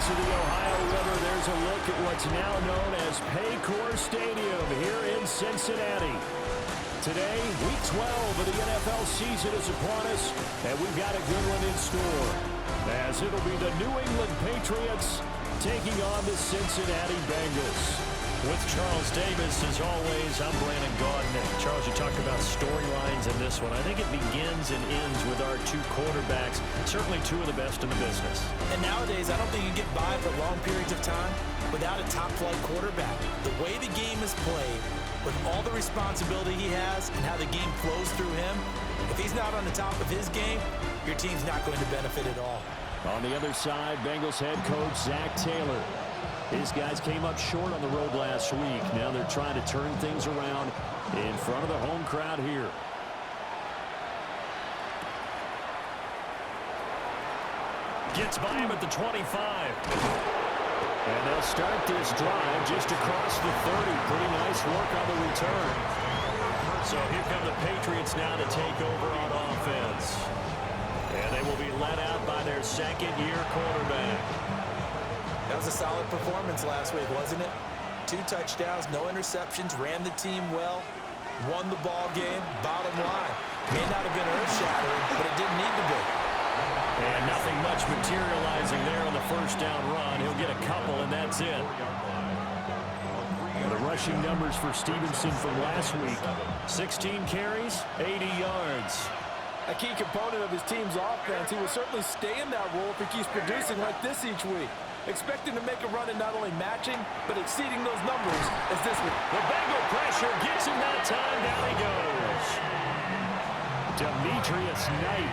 of the Ohio River, there's a look at what's now known as Paycor Stadium here in Cincinnati. Today, Week 12 of the NFL season is upon us, and we've got a good one in store, as it'll be the New England Patriots taking on the Cincinnati Bengals. With Charles Davis, as always, I'm Brandon Gaudin. Charles, you talked about storylines in this one. I think it begins and ends with our two quarterbacks, certainly two of the best in the business. And nowadays, I don't think you get by for long periods of time without a top-flight quarterback. The way the game is played, with all the responsibility he has and how the game flows through him, if he's not on the top of his game, your team's not going to benefit at all. On the other side, Bengals head coach Zach Taylor. His guys came up short on the road last week. Now they're trying to turn things around in front of the home crowd here. Gets by him at the 25. And they'll start this drive just across the 30. Pretty nice work on the return. So here come the Patriots now to take over on offense. And they will be led out by their second-year quarterback. That was a solid performance last week, wasn't it? 2 touchdowns, no interceptions, ran the team well, won the ball game. Bottom line, may not have been earth-shattering, but it didn't need to be. And nothing much materializing there on the first down run. He'll get a couple, and that's it. The rushing numbers for Stevenson from last week: 16 carries, 80 yards. A key component of his team's offense. He will certainly stay in that role if he keeps producing like this each week. Expecting to make a run and not only matching, but exceeding those numbers as this week. The Bengal pressure gets him that time. Down he goes. Demetrius Knight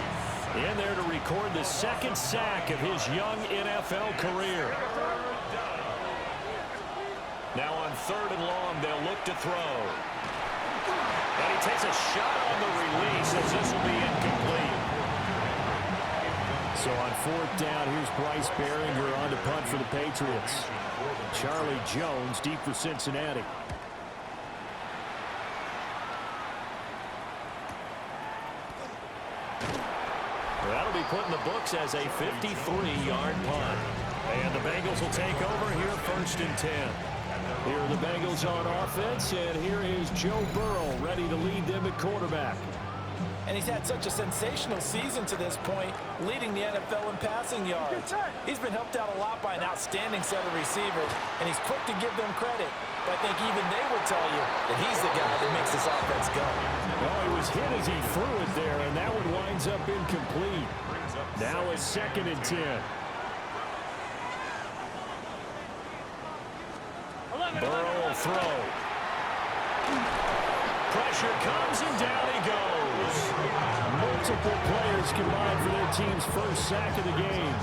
in there to record the second sack of his young NFL career. Now on 3rd and long, they'll look to throw. And he takes a shot on the release as this will be incomplete. So on 4th down, here's Bryce Behringer on to punt for the Patriots. Charlie Jones deep for Cincinnati. That'll be put in the books as a 53-yard punt. And the Bengals will take over here 1st and 10. Here are the Bengals on offense, and here is Joe Burrow ready to lead them at quarterback. And he's had such a sensational season to this point, leading the NFL in passing yards. He's been helped out a lot by an outstanding set of receivers, and he's quick to give them credit. But I think even they will tell you that he's the guy that makes this offense go. Well, he was hit as he threw it there, and that one winds up incomplete. Now a 2nd and 10. Burrow will throw. Pressure comes, and down he goes. Multiple players combined for their team's first sack of the game.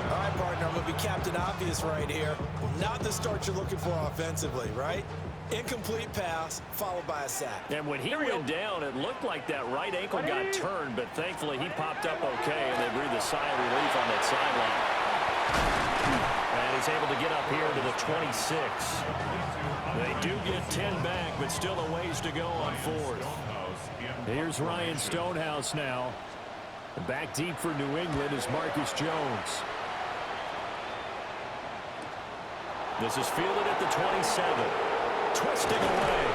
All right, partner, I'm going to be Captain Obvious right here. Not the start you're looking for offensively, right? Incomplete pass, followed by a sack. And when he went down, it looked like that right ankle got turned, but thankfully he popped up okay, and they breathed a sigh of relief on that sideline. And he's able to get up here to the 26. They do get 10 back, but still a ways to go on 4th. Here's Ryan Stonehouse now. Back deep for New England is Marcus Jones. This is fielded at the 27. Twisting away.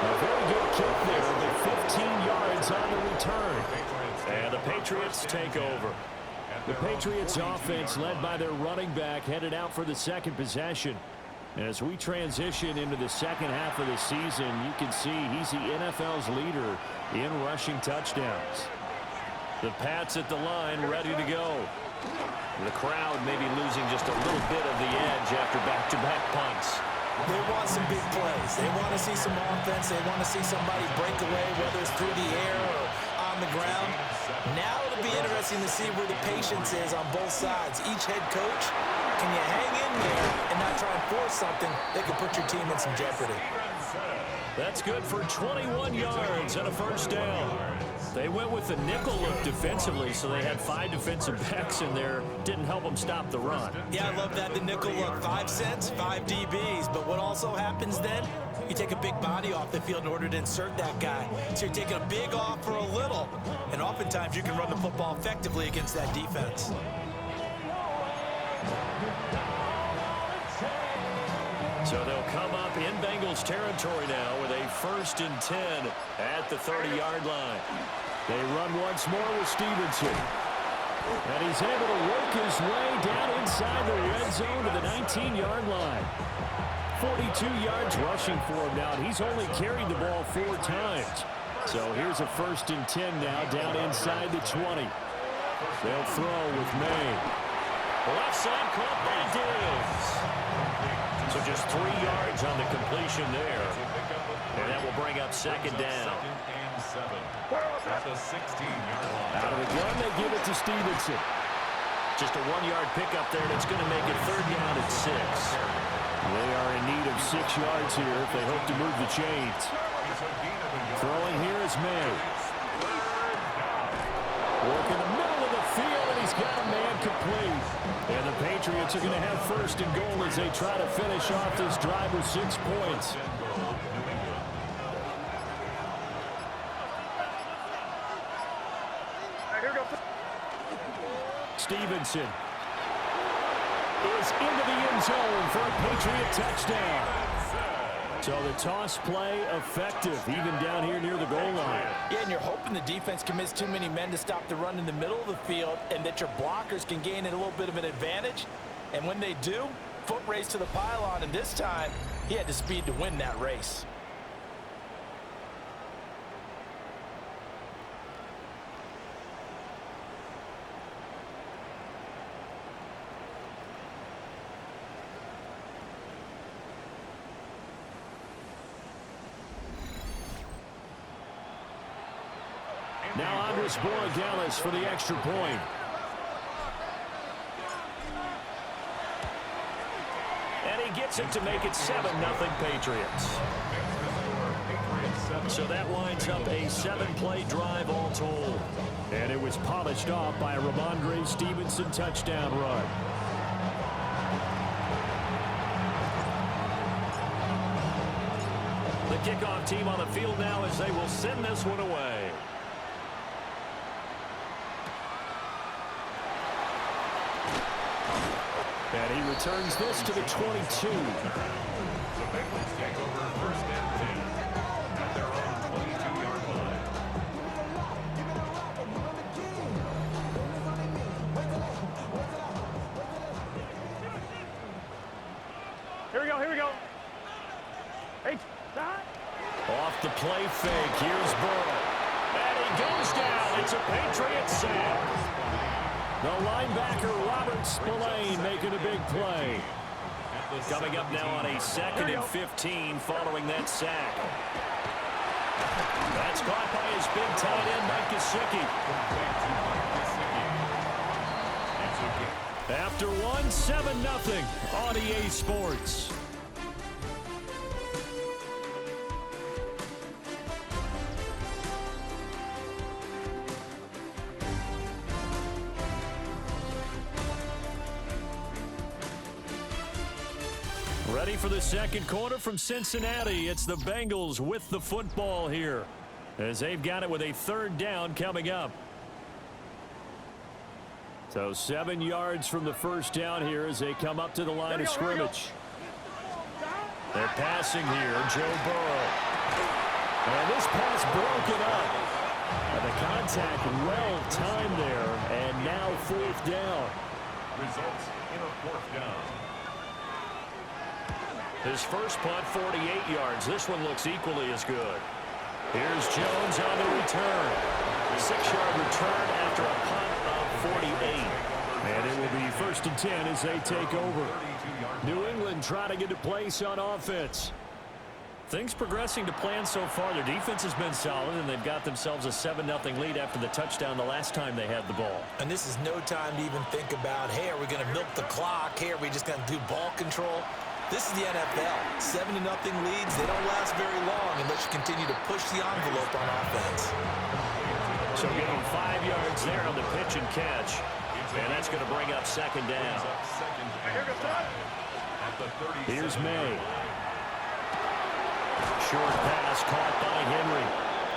A very good kick there, but 15 yards on the return. And the Patriots take over. The Patriots offense, led by their running back, headed out for the second possession. As we transition into the second half of the season, you can see he's the NFL's leader in rushing touchdowns. The Pats at the line, ready to go. The crowd maybe losing just a little bit of the edge after back-to-back punts. They want some big plays. They want to see some offense. They want to see somebody break away, whether it's through the air or on the ground. Now it'll be interesting to see where the patience is on both sides. Each head coach, can you hang in there and not try and force something that could put your team in some jeopardy? That's good for 21 yards and a first down. They went with the nickel look defensively, so they had 5 defensive backs in there. Didn't help them stop the run. Yeah, I love that, the nickel look. 5 cents, 5 DBs. But what also happens then, you take a big body off the field in order to insert that guy. So you're taking a big off for a little. And oftentimes you can run the football effectively against that defense. So they'll come up in Bengals territory now with a 1st and 10 at the 30-yard line. They run once more with Stevenson. And he's able to work his way down inside the red zone to the 19-yard line. 42 yards rushing for him now, and he's only carried the ball 4 times. So here's a 1st and 10 now down inside the 20. They'll throw with May. Left side caught by Diggs. So just 3 yards on the completion there. And that will bring up 2nd down. At the 16-yard line. Out of the gun, they give it to Stevenson. Just a 1-yard pickup there, and it's going to make it 3rd down at 6. They are in need of 6 yards here if they hope to move the chains. Throwing here is May. Work in the middle of the field, and he's got a man complete. And the Patriots are going to have 1st and goal as they try to finish off this drive with 6 points. Stevenson is into the end zone for a Patriot touchdown. So the toss play effective, even down here near the goal line. Yeah, and you're hoping the defense commits too many men to stop the run in the middle of the field and that your blockers can gain a little bit of an advantage. And when they do, foot race to the pylon, and this time he had the speed to win that race. Now Andres Borregales for the extra point. And he gets it to make it 7-0 Patriots. So that winds up a 7-play drive all told. And it was polished off by a Ramondre Stevenson touchdown run. The kickoff team on the field now as they will send this one away. And he returns this to the 22. The Bengals take over 1st and 10 at their own 22-yard line. Here we go. Hey, Off the play fake, here's Burrow. And he goes down. It's a Patriot sack. The linebacker, Robert Spillane, making a big play. Coming up now on a 2nd and 15 following that sack. That's caught by his big tight end, Mike Gesicki. After one, 7-0 on EA Sports. Ready for the second quarter from Cincinnati. It's the Bengals with the football here as they've got it with a 3rd down coming up. So 7 yards from the 1st down here as they come up to the line of scrimmage. They're passing here, Joe Burrow. And this pass broken up. And the contact well timed there, and now 4th down. Results in a 4th down. His first punt, 48 yards. This one looks equally as good. Here's Jones on the return. 6-yard return after a punt of 48. And it will be 1st and 10 as they take over. New England trying to get to place on offense. Things progressing to plan so far. Their defense has been solid, and they've got themselves a 7-0 lead after the touchdown the last time they had the ball. And this is no time to even think about, hey, are we going to milk the clock? Hey, are we just going to do ball control? This is the NFL. 7-0 leads, they don't last very long unless you continue to push the envelope on offense. So getting 5 yards there on the pitch and catch. And that's going to bring up 2nd down. Here's May. Short pass caught by Henry.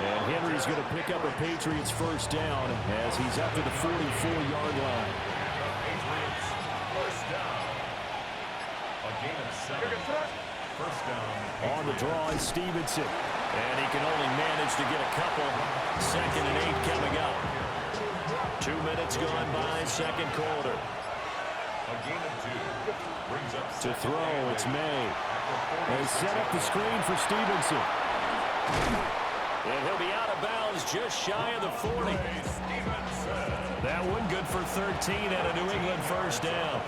And Henry's going to pick up a Patriots 1st down as he's up to the 44-yard line. Patriots 1st down. First down. On the draw is Stevenson. And he can only manage to get a couple. 2nd and 8 coming up. 2 minutes gone by, second quarter. A gain of 2. Brings up To throw, it's May. They set up the screen for Stevenson. And he'll be out of bounds just shy of the 40. That one good for 13 and a New England first down.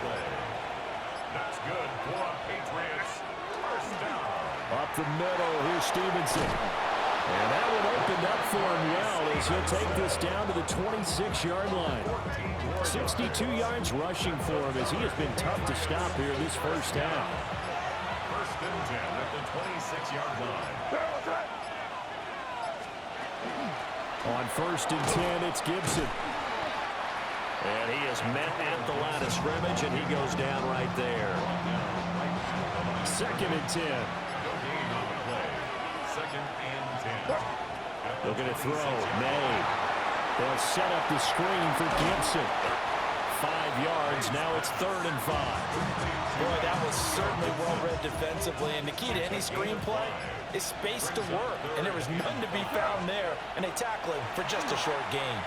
That's good for Patriots. First down. Up the middle, here's Stevenson. And that one opened up for him well as he'll take this down to the 26-yard line. 62 yards rushing for him as he has been tough to stop here this first half. First and 10 at the 26-yard line. On 1st and 10, it's Gibson. And he is met at the line of scrimmage, and he goes down right there. 2nd and 10. No gain on the play. 2nd and 10. Looking to throw. May. They'll set up the screen for Gibson. 5 yards. Now it's 3rd and 5. Boy, that was certainly well-read defensively. And the key to any screenplay is space to work. And there was none to be found there. And they tackle him for just a short gain.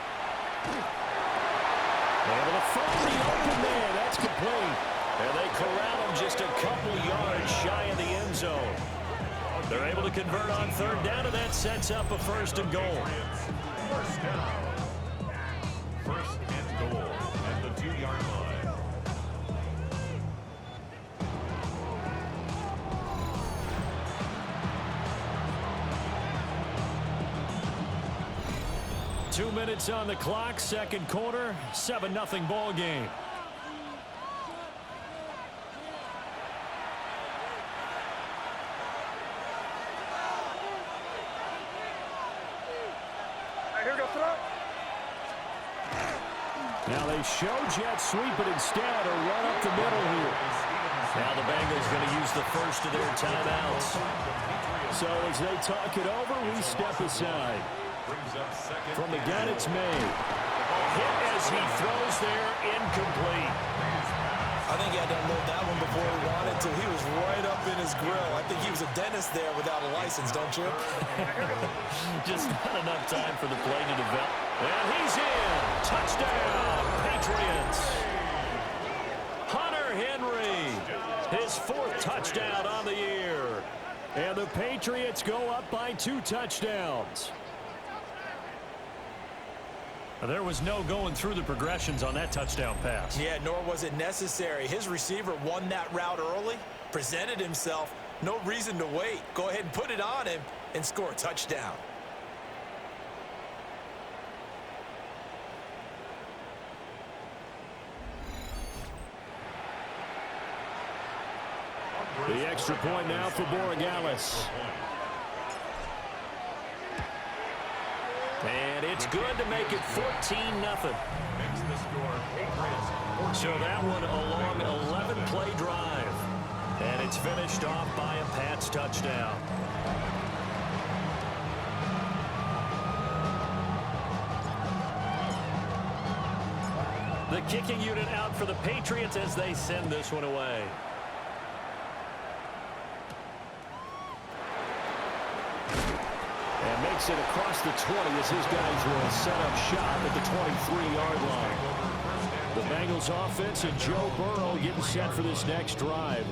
Able to find the open man. That's complete. And they corral him just a couple yards shy of the end zone. They're able to convert on 3rd down, and that sets up a 1st and goal. First down. 1st and goal at the 2-yard line. Two minutes on the clock, second quarter, 7-0 ball game. Here we go, throw. Now they show jet sweep, but instead a run up the middle here. Now the Bengals going to use the first of their timeouts. So as they talk it over, we step aside. From the gun, it's May. Hit as he throws there, incomplete. I think he had to unload that one before he wanted to. He was right up in his grill. I think he was a dentist there without a license, don't you? Just not enough time for the play to develop. And he's in. Touchdown, Patriots. Hunter Henry, his 4th touchdown on the year. And the Patriots go up by 2 touchdowns. There was no going through the progressions on that touchdown pass. Yeah, nor was it necessary. His receiver won that route early, presented himself. No reason to wait. Go ahead and put it on him and score a touchdown. The extra point now for Borregales. And it's good to make it 14-0. So that one a long 11-play drive. And it's finished off by a Pats touchdown. The kicking unit out for the Patriots as they send this one away. And makes it across the 20 as his guys will set up shop at the 23-yard line. The Bengals offense and Joe Burrow getting set for this next drive.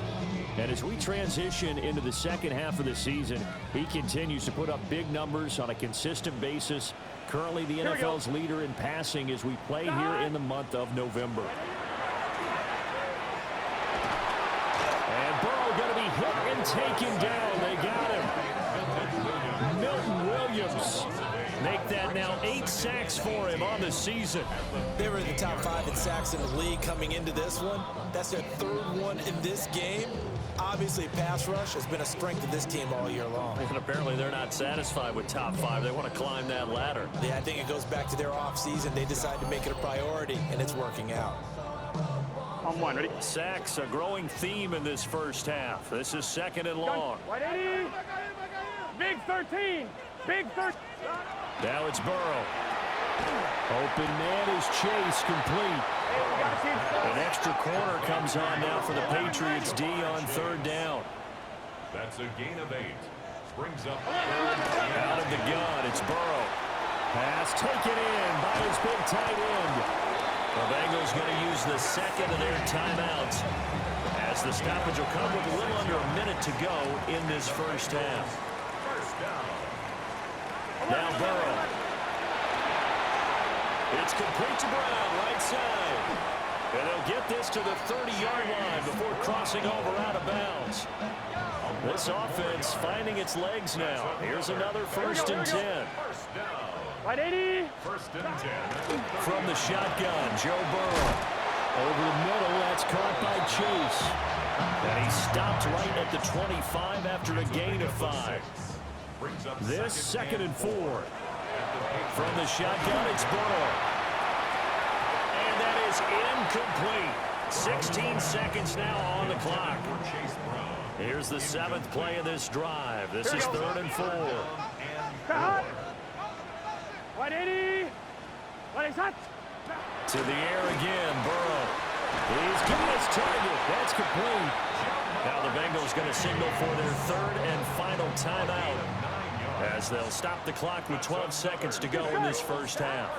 And as we transition into the second half of the season, he continues to put up big numbers on a consistent basis. Currently the NFL's leader in passing as we play here in the month of November. And Burrow going to be hit and taken down. They got him. Milton Williams make that now 8 sacks for him on the season. They were in the top 5 in sacks in the league coming into this one. That's their 3rd one in this game. Obviously, pass rush has been a strength of this team all year long. And apparently they're not satisfied with top 5. They want to climb that ladder. Yeah, I think it goes back to their offseason. They decided to make it a priority, and it's working out. On one, ready? Sacks, a growing theme in this first half. This is 2nd and long. White 80. Big 13. Big 13. Now it's Burrow. Open man is Chase, complete. An extra corner comes on now for the Patriots D on 3rd down. That's a gain of 8. Brings up Out of the gun, it's Burrow. Pass taken in by his big tight end. The Bengals going to use the second of their timeouts, as the stoppage will come with a little under a minute to go in this first half. first down. Now Burrow. It's complete to Brown, right side. And they'll get this to the 30-yard line before crossing over out of bounds. This offense finding its legs now. Here's another 1st and 10. First down. Right 80. First and 10. From the shotgun, Joe Burrow. Over the middle, that's caught by Chase. And he stopped right at the 25 after a gain of 5. Brings up This 2nd and 4. From the shotgun, it's Burrow. And that is incomplete. 16 seconds now on the clock. Chase Brown. Here's the 7th play of this drive. This is 3rd and 4. Cut. Right 80. Right is hot. To the air again, Burrow. He's got his target. That's complete. Now the Bengals going to signal for their 3rd and final timeout, as they'll stop the clock with 12 seconds to go in this first half.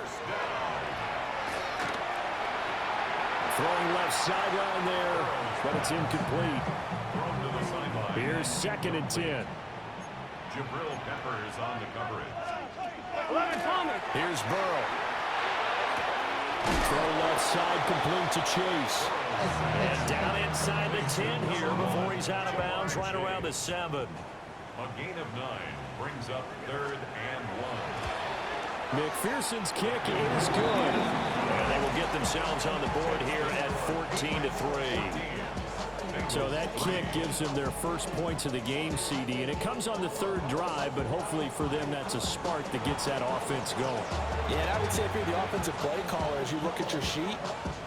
Throwing left sideline there, but it's incomplete. Thrown to the sideline. Here's 2nd and 10. Jabril Peppers on the coverage. 11 Thomas. Here's Burrow. Throw left side complete to Chase. And down inside the 10 here before he's out of bounds right around the 7. A gain of 9 brings up 3rd and 1. McPherson's kick is good. And they will get themselves on the board here at 14-3. So that kick gives them their first points of the game, CD, and it comes on the 3rd drive, but hopefully for them that's a spark that gets that offense going. Yeah, and I would say if you're the offensive play caller, as you look at your sheet,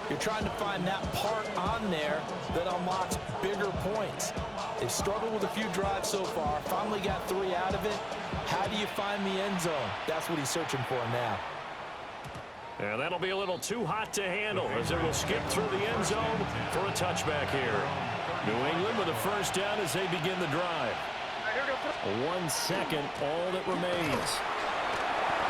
you're trying to find that part on there that unlocks bigger points. They've struggled with a few drives so far, finally got 3 out of it. How do you find the end zone? That's what he's searching for now. And that'll be a little too hot to handle, as it will skip through the end zone for a touchback here. New England with a first down as they begin the drive. 1 second, all that remains.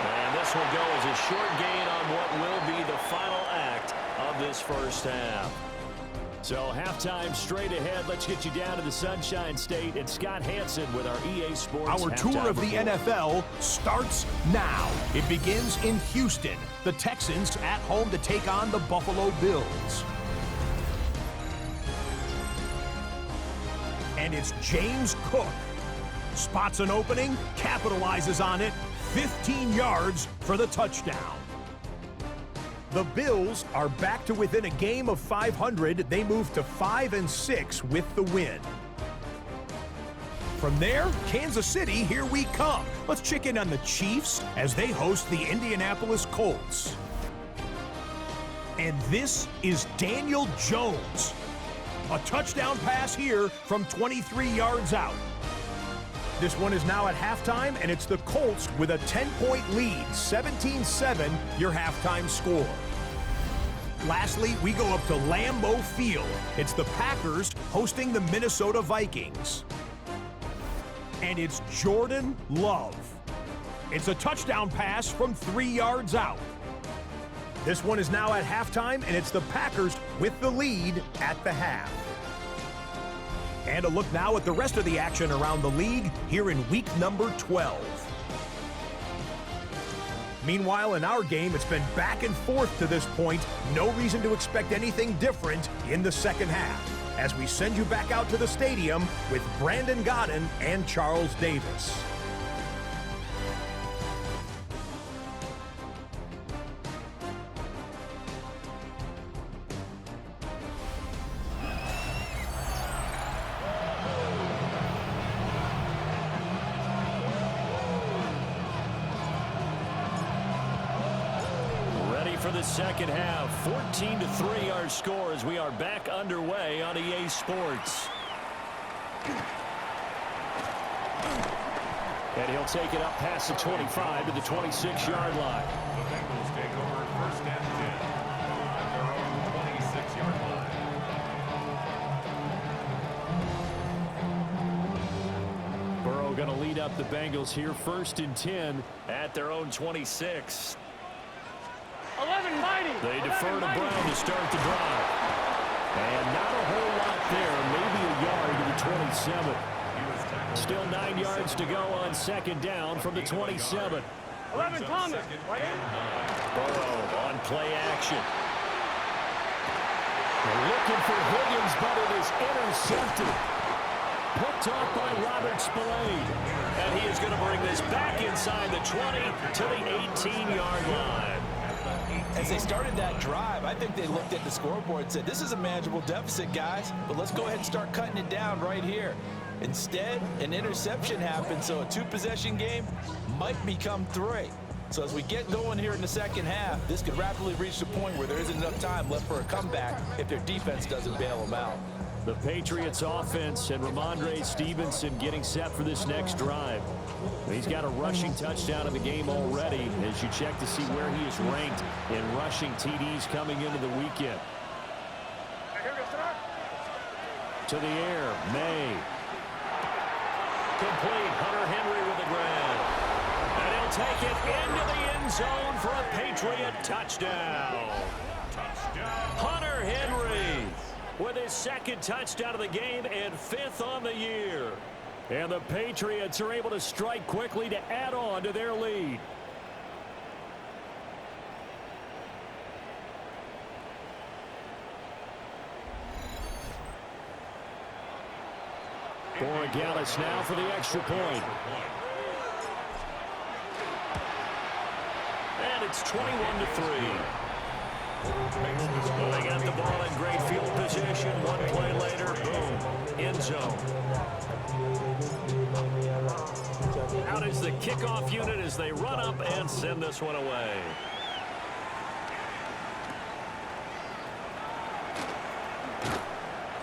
And this will go as a short gain on what will be the final act of this first half. So halftime straight ahead. Let's get you down to the Sunshine State and Scott Hansen with our EA Sports Our tour of the report. NFL starts now. It begins in Houston. The Texans at home to take on the Buffalo Bills. And it's James Cook. Spots an opening, capitalizes on it, 15 yards for the touchdown. The Bills are back to within a game of 500. They move to 5-6 with the win. From there, Kansas City, here we come. Let's check in on the Chiefs as they host the Indianapolis Colts. And this is Daniel Jones. A touchdown pass here from 23 yards out. This one is now at halftime, and it's the Colts with a 10-point lead, 17-7, your halftime score. Lastly, we go up to Lambeau Field. It's the Packers hosting the Minnesota Vikings. And it's Jordan Love. It's a touchdown pass from 3 yards out. This one is now at halftime, and it's the Packers with the lead at the half. And a look now at the rest of the action around the league here in week number 12. Meanwhile, in our game, it's been back and forth to this point. No reason to expect anything different in the second half, as we send you back out to the stadium with Brandon Godden and Charles Davis. For the second half, 14-3 our score as we are back underway on EA Sports. And he'll take it up past the 25 to the 26-yard line. The Bengals take over 1st and 10 at their own 26-yard line. going to lead up the Bengals here, 1st and 10 at their own 26. 11 mighty. They defer to Brown to start the drive. And not a whole lot there, maybe a yard to the 27. Still 9 yards to go on 2nd down from the 27. 11 Thomas. Burrow on play action. They're looking for Higgins, but it is intercepted. Picked off by Robert Spillane. And he is going to bring this back inside the 20 to the 18-yard line. As they started that drive, I think they looked at the scoreboard and said, this is a manageable deficit, guys, but let's go ahead and start cutting it down right here. Instead, an interception happened, so a 2-possession game might become 3. So as we get going here in the second half, this could rapidly reach the point where there isn't enough time left for a comeback if their defense doesn't bail them out. The Patriots offense and Ramondre Stevenson getting set for this next drive. He's got a rushing touchdown in the game already as you check to see where he is ranked in rushing TDs coming into the weekend. To the air, May. Complete, Hunter Henry with the grab. And he'll take it into the end zone for a Patriot touchdown. Hunter Henry with his 2nd touchdown of the game and 5th on the year. And the Patriots are able to strike quickly to add on to their lead. Borregales now for the extra point. And it's 21-3. Well, they got the ball in great field position. One play later, boom, end zone. Out is the kickoff unit as they run up and send this one away.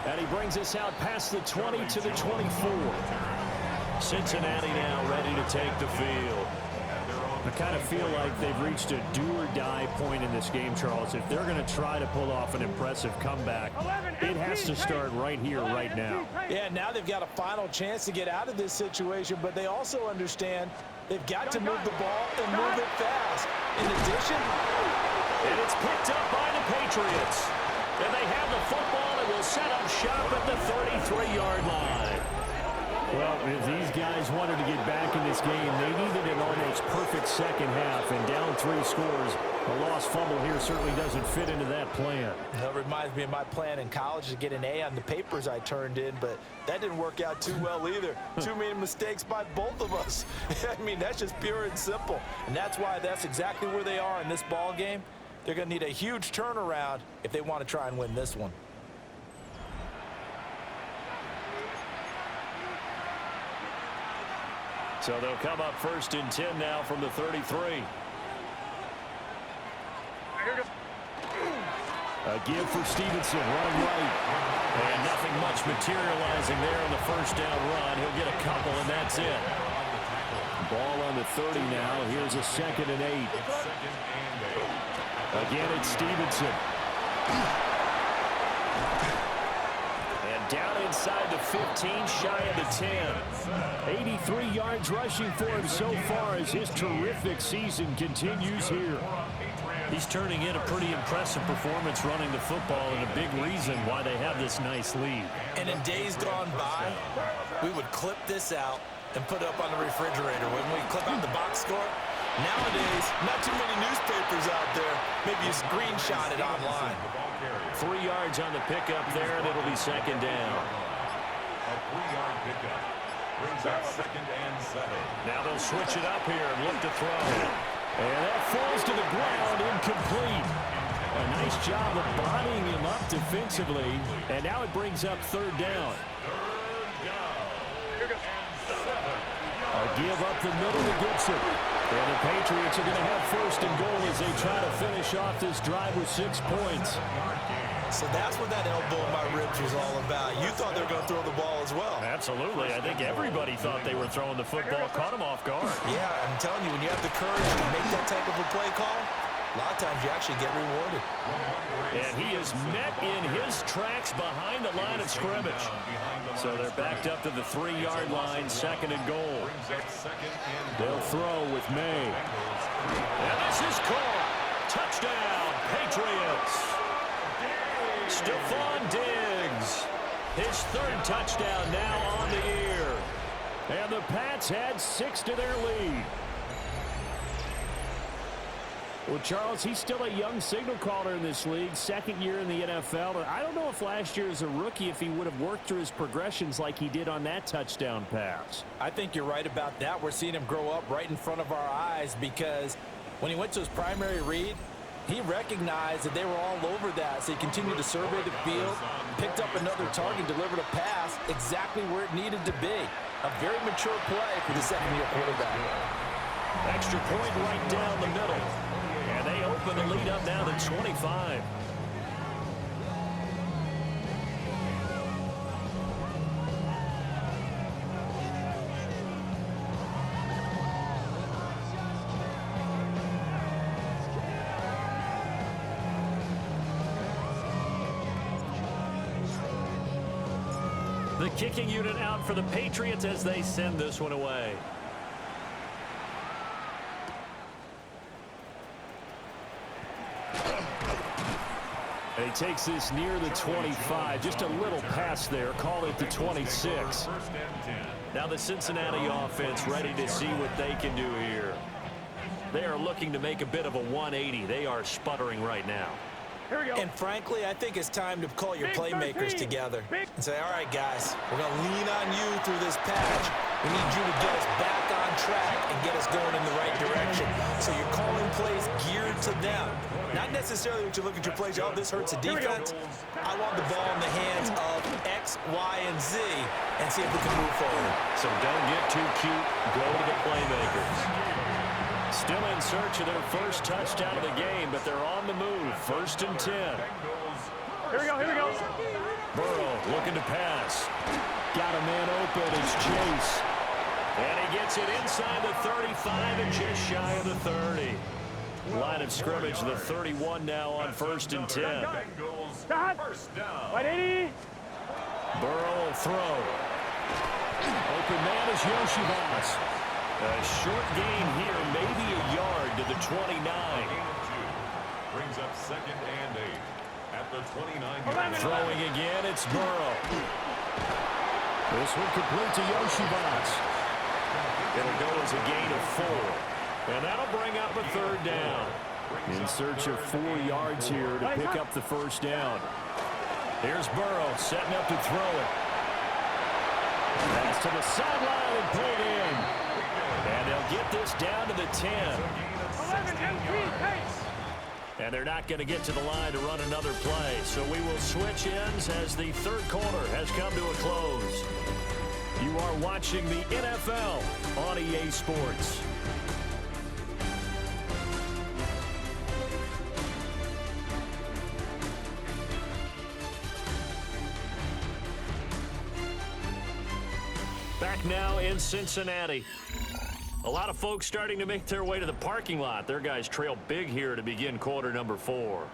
And he brings us out past the 20 to the 24. Cincinnati now ready to take the field. I kind of feel like they've reached a do-or-die point in this game, Charles. If they're going to try to pull off an impressive comeback, it has to start right here, right now. Yeah, now they've got a final chance to get out of this situation, but they also understand they've got to move the ball and move it fast. In addition, and it's picked up by the Patriots. And they have the football and will set up shop at the 33-yard line. Well, if these guys wanted to get back in this game, they needed an almost perfect second half, and down 3 scores. A lost fumble here certainly doesn't fit into that plan. That reminds me of my plan in college to get an A on the papers I turned in, but that didn't work out too well either. Too many mistakes by both of us. I mean, that's just pure and simple. And that's why that's exactly where they are in this ball game. They're going to need a huge turnaround if they want to try and win this one. So they'll come up 1st and 10 now from the 33. A give for Stevenson, run right. And nothing much materializing there on the 1st down run. He'll get a couple, and that's it. Ball on the 30 now. Here's a 2nd and 8. Again, it's Stevenson. And down inside the 15, shy of the 10. 83 yards rushing for him so far as his terrific season continues here. He's turning in a pretty impressive performance running the football, and a big reason why they have this nice lead. And in days gone by, we would clip this out and put it up on the refrigerator. When we clip out the box score, nowadays, not too many newspapers out there. Maybe you screenshot it online. 3 yards on the pickup there, and it'll be 2nd down. A 3-yard pickup brings up 2nd and 7. Now they'll switch it up here and look to throw. And that falls to the ground, incomplete. A nice job of bodying him up defensively, and now it brings up 3rd down. A give up the middle to Gibson. And the Patriots are going to have 1st and goal as they try to finish off this drive with 6 points. So that's what that elbow in my ribs was all about. You thought they were going to throw the ball as well. Absolutely. I think everybody thought they were throwing the football, caught them off guard. Yeah, I'm telling you, when you have the courage to make that type of a play call, A lot of times you actually get rewarded. And he is met in his tracks behind the line of scrimmage. So they're backed up to the 3-yard line, 2nd and goal. They'll throw with May. And this is caught. Touchdown, Patriots. Stephon Diggs. His 3rd touchdown now on the year. And the Pats had 6 to their lead. Well, Charles, he's still a young signal caller in this league, 2nd year in the NFL. And I don't know if last year as a rookie, if he would have worked through his progressions like he did on that touchdown pass. I think you're right about that. We're seeing him grow up right in front of our eyes because when he went to his primary read, he recognized that they were all over that, so he continued to survey the field, picked up another target, delivered a pass exactly where it needed to be. A very mature play for the 2nd-year quarterback. Extra point right down the middle. And they open the lead up now to 25. The kicking unit out for the Patriots as they send this one away. And he takes this near the 25. Just a little pass there. Call it the 26. Now the Cincinnati offense ready to see what they can do here. They are looking to make a bit of a 180. They are sputtering right now. Here we go. And frankly, I think it's time to call your playmakers together and say, all right, guys, we're going to lean on you through this patch. We need you to get us back on track and get us going in the right direction. So you're calling plays geared to them. Not necessarily what you look at your plays, oh, this hurts the defense. I want the ball in the hands of X, Y, and Z and see if we can move forward. So don't get too cute. Go to the playmakers. Still in search of their first touchdown of the game, but they're on the move. 1st and 10. Here we go, here we go. Burrow looking to pass. Got a man open. It's Chase. And he gets it inside the 35 and just shy of the 30. Line of scrimmage, the 31 now on 1st and 10. Right 80. Burrow will throw. Open man is Yoshibas. A short gain here, maybe a yard to the 29. Brings up 2nd and 8 at the 29. Throwing again, it's Burrow. This one complete to Yoshibas. It'll go as a gain of 4. And that'll bring up a 3rd down. In search of 4 yards here to pick up the 1st down. Here's Burrow setting up to throw it. Pass to the sideline and pulled in. And they'll get this down to the 10. 11, MP, pace. And they're not going to get to the line to run another play. So we will switch ends as the 3rd quarter has come to a close. You are watching the NFL on EA Sports. Back now in Cincinnati. A lot of folks starting to make their way to the parking lot. Their guys trail big here to begin quarter number 4.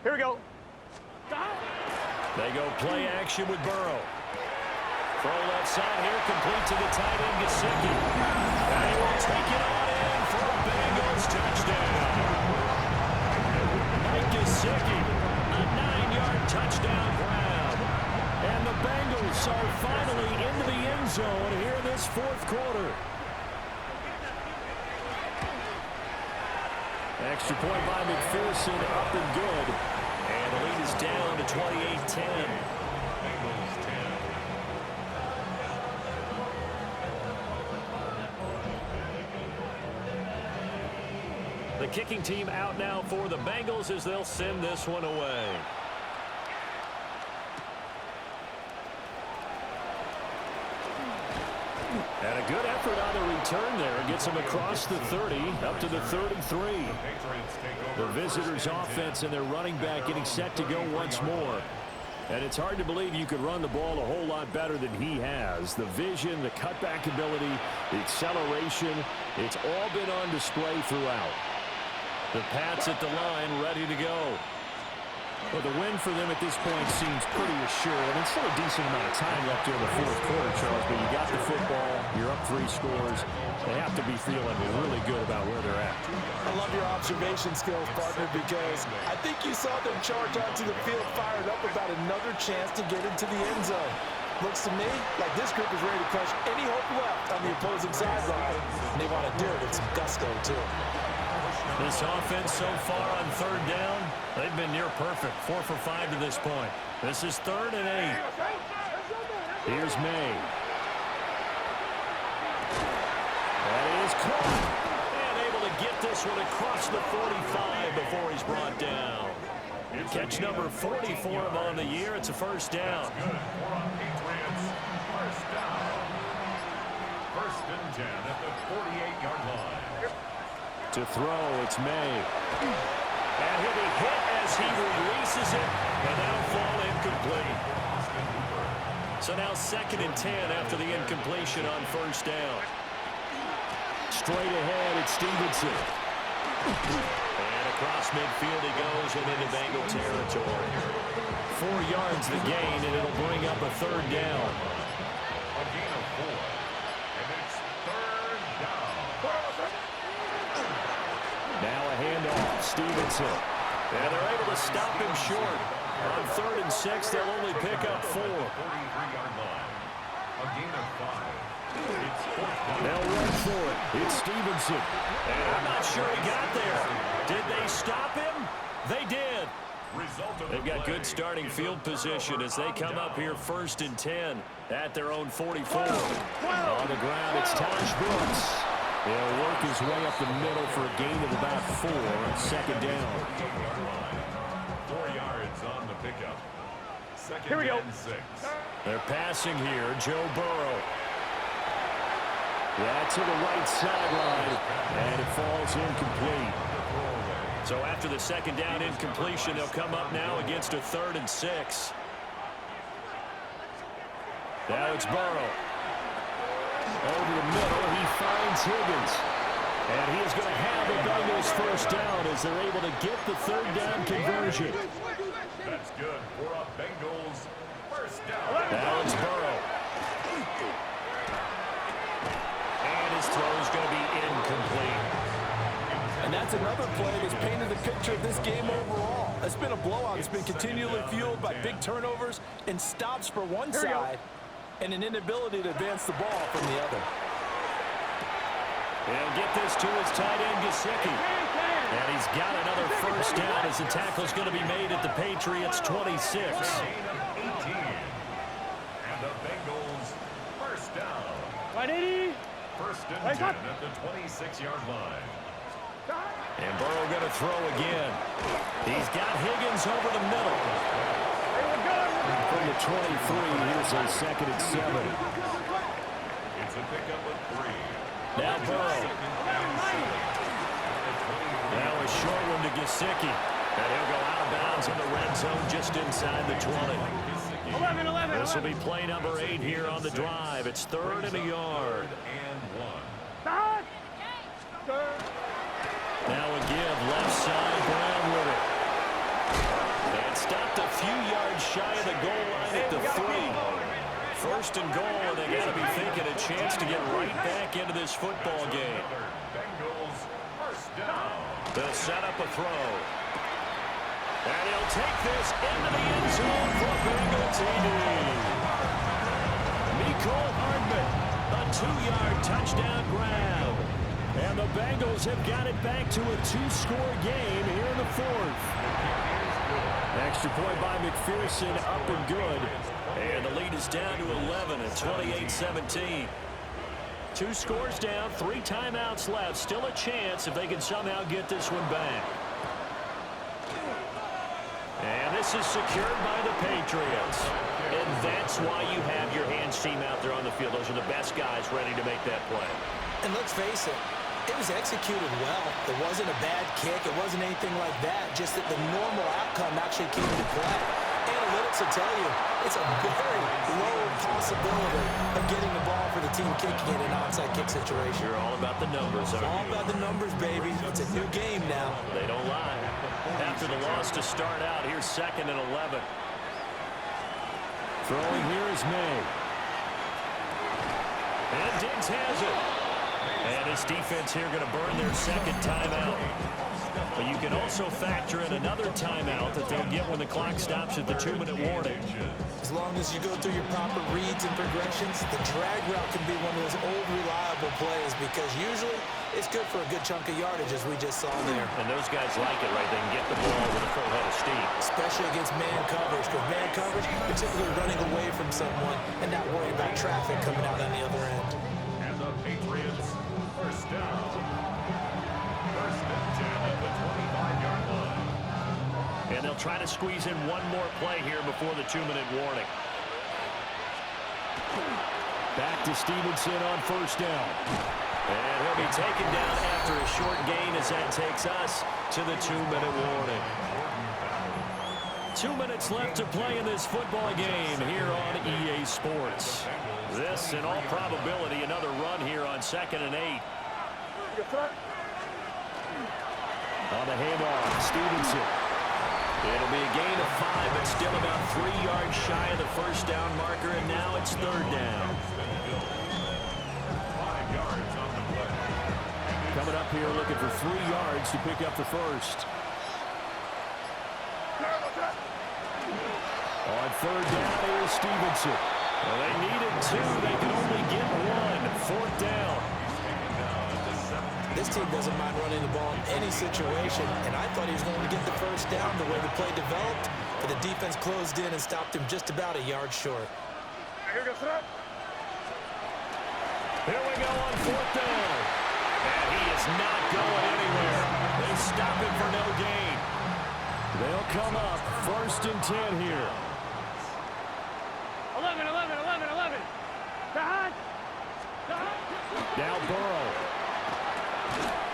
Here we go. They go play action with Burrow. Throw left side here, complete to the tight end, Gesicki. And he will take it on in for a Bengals touchdown. Mike Gesicki, a 9-yard touchdown grab. And the Bengals are finally into the end zone here in this 4th quarter. Extra point by McPherson, up and good. And the lead is down to 28-10. The kicking team out now for the Bengals as they'll send this one away. And a good effort on the return there. Gets him across the 30, up to the 33. The visitors' offense and their running back getting set to go once more. And it's hard to believe you could run the ball a whole lot better than he has. The vision, the cutback ability, the acceleration, it's all been on display throughout. The Pats at the line, ready to go. Well, the win for them at this point seems pretty assured. And still a decent amount of time left here in the fourth quarter, Charles. But you got the football. You're up 3 scores. They have to be feeling really good about where they're at. I love your observation skills, partner, because I think you saw them charge onto the field fired up about another chance to get into the end zone. Looks to me like this group is ready to crush any hope left on the opposing sideline. And they want to do it with some gusto, too. This offense so far on 3rd down, they've been near perfect. 4 for 5 to this point. This is 3rd and 8. Here's May. That is caught. And able to get this one across the 45 before he's brought down. Catch number 40 for him on the year. It's a 1st down. Patriots. 1st down. 1st and 10 at the 48-yard line. To throw, it's May. And he'll be hit as he releases it, and that'll fall incomplete. So now 2nd and 10 after the incompletion on 1st down. Straight ahead, it's Stevenson. And across midfield he goes and into Bengal territory. 4 yards the gain, and it'll bring up a 3rd down. A gain of 4. And it's 3rd down. Now a handoff, Stevenson. And they're able to stop him short. On 3rd and 6, they'll only pick up 4. 43-yard line. A gain of 5. It's 4th down. They'll run for it. It's Stevenson. And I'm not sure he got there. Did they stop him? They did. They've got good starting field position as they come up here 1st and 10 at their own 44. On the ground, it's Taj Brooks. He'll work his way up the middle for a gain of about 4. 2nd down. 4 yards on the pickup. 2nd Here we go. and 6. They're passing here. Joe Burrow. Yeah, to the right sideline, and it falls incomplete. So after the 2nd down incompletion, they'll come up now against a 3rd and 6. Now it's Burrow. Over the middle, he finds Higgins. And he is going to have the Bengals 1st down as they're able to get the 3rd down conversion. That's good for a Bengals 1st down. Now it's Burrow. And his throw is going to be incomplete. And that's another play that's painted the picture of this game overall. It's been a blowout. It's been continually fueled by big turnovers and stops for one side and an inability to advance the ball from the other. He'll get this to his tight end, Gesicki. And he's got another 1st down as the tackle's going to be made at the Patriots 26. And the Bengals 1st down. 180. 1st and 10 at the 26-yard line. And Burrow going to throw again. He's got Higgins over the middle. From the 23, here's a 2nd and 7. It's a pickup of 3. Now Burrow. Now a short one to Gesicki. And he'll go out of bounds in the red zone just inside the 20. 11. This will be play number 8 here on the drive. It's 3rd and a yard. And 1. Now a give, left side, Brown with it. And stopped a few yards shy of the goal line at the 3. 1st and goal, and they got to be thinking a chance to get right back into this football game. Bengals 1st down. They'll set up a throw. And he'll take this into the end zone for Bengal TD. Mecole Hardman, a 2-yard touchdown grab. And the Bengals have got it back to a 2-score game here in the 4th. Extra point by McPherson, up and good. And the lead is down to 11 at 28-17. 2 scores down, 3 timeouts left. Still a chance if they can somehow get this one back. And this is secured by the Patriots. And that's why you have your hands team out there on the field. Those are the best guys ready to make that play. And let's face it, it was executed well. It wasn't a bad kick. It wasn't anything like that. Just that the normal outcome actually came into play. And a analytics will tell you it's a very low possibility of getting the ball for the team kicking in an onside kick situation. You're all about the numbers, aren't you? All about the numbers, baby. It's a new game now. They don't lie. After the loss to start out, here's 2nd and 11. Throwing here is May. And Diggs has it. And his defense here going to burn their 2nd timeout. But you can also factor in another timeout that they'll get when the clock stops at the 2-minute warning. As long as you go through your proper reads and progressions, the drag route can be one of those old reliable plays because usually it's good for a good chunk of yardage as we just saw there. And those guys like it, right? They can get the ball with a full head of steam. Especially against man coverage, because man coverage, you're typically running away from someone and not worrying about traffic coming out on the other end. And the Patriots, first down. First and 10 at the 25-yard line. And they'll try to squeeze in one more play here before the 2-minute warning. Back to Stevenson on first down. And he'll be taken down after a short gain as that takes us to the 2-minute warning. 2 minutes left to play in this football game here on EA Sports. This, in all probability, another run here on 2nd and 8. On the handoff, Stevenson. It'll be a gain of 5, but still about 3 yards shy of the first down marker, and now it's 3rd down. 5 yards on the play. Coming up here looking for 3 yards to pick up the first. On 3rd down, here's Stevenson. Well, they needed 2. They can only get 1. 4th down. This team doesn't mind running the ball in any situation, and I thought he was going to get the first down the way the play developed, but the defense closed in and stopped him just about a yard short. Here we go on 4th down. And he is not going anywhere. They stop him for no gain. They'll come up 1st and 10 here. 11. Now Burrow.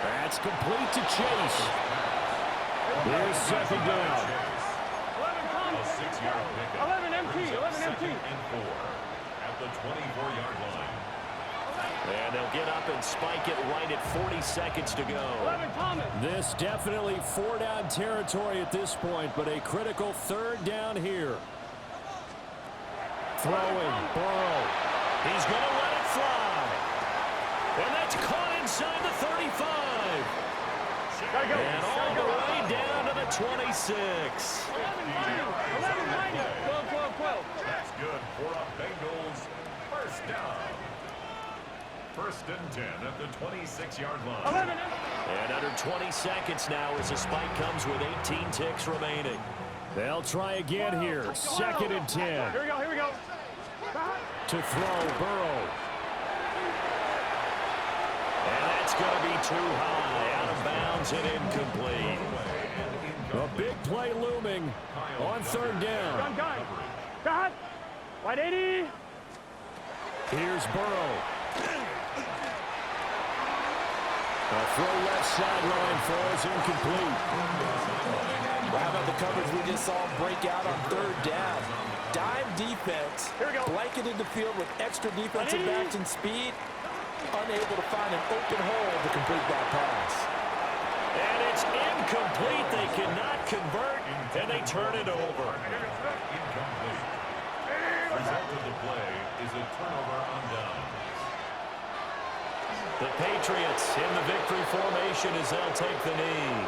That's complete to Chase. Here's 2nd down. 11 Thomas. A 6-yard pickup. 11 MT. Brings up 11 MT. 2nd and 4 at the 24-yard line. And they'll get up and spike it right at 40 seconds to go. 11 Thomas. This definitely 4-down territory at this point, but a critical 3rd down here. Throwing, Burrow. He's going to let it fly. And that's caught inside the 35. And all the way down to the 26. 11 minus. 12. That's good for a Bengals first down. 1st and 10 at the 26-yard line. 11. And under 20 seconds now as the spike comes with 18 ticks remaining. They'll try again here. 2nd and 10. Here we go. To throw, Burrow. And that's going to be too high. Out of bounds and incomplete. A big play looming on 3rd down. Gun. Wide 80. Here's Burrow. A throw left sideline falls incomplete. Well, how about the coverage we just saw break out on 3rd down? Dime defense, blanketed the field with extra defensive backs and speed, unable to find an open hole to complete that pass. And it's incomplete. They cannot convert, and they turn it over. Incomplete. Result of the play is a turnover on downs. The Patriots in the victory formation as they'll take the knee.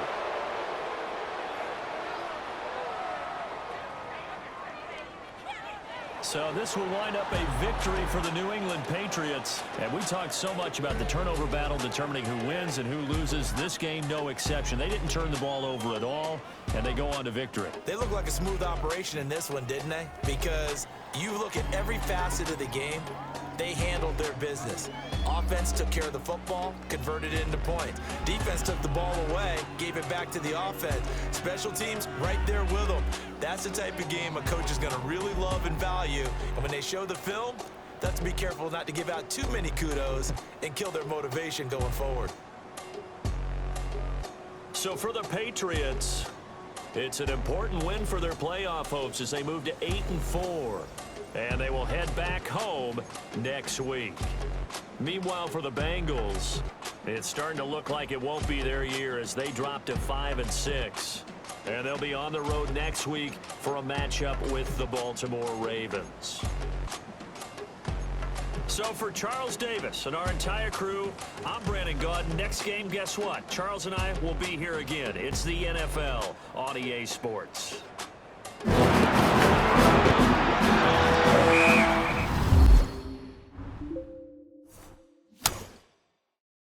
So this will wind up a victory for the New England Patriots. And we talked so much about the turnover battle determining who wins and who loses. This game, no exception. They didn't turn the ball over at all, and they go on to victory. They look like a smooth operation in this one, didn't they? Because you look at every facet of the game, they handled their business. Offense took care of the football, converted it into points. Defense took the ball away, gave it back to the offense. Special teams right there with them. That's the type of game a coach is going to really love and value. And when they show the film, they have to be careful not to give out too many kudos and kill their motivation going forward. So for the Patriots, It's an important win for their playoff hopes as they move to 8-4. And they will head back home next week. Meanwhile, for the Bengals, it's starting to look like it won't be their year as they drop to 5-6. And they'll be on the road next week for a matchup with the Baltimore Ravens. So for Charles Davis and our entire crew, I'm Brandon Gaudin. Next game, guess what? Charles and I will be here again. It's the NFL on EA Sports.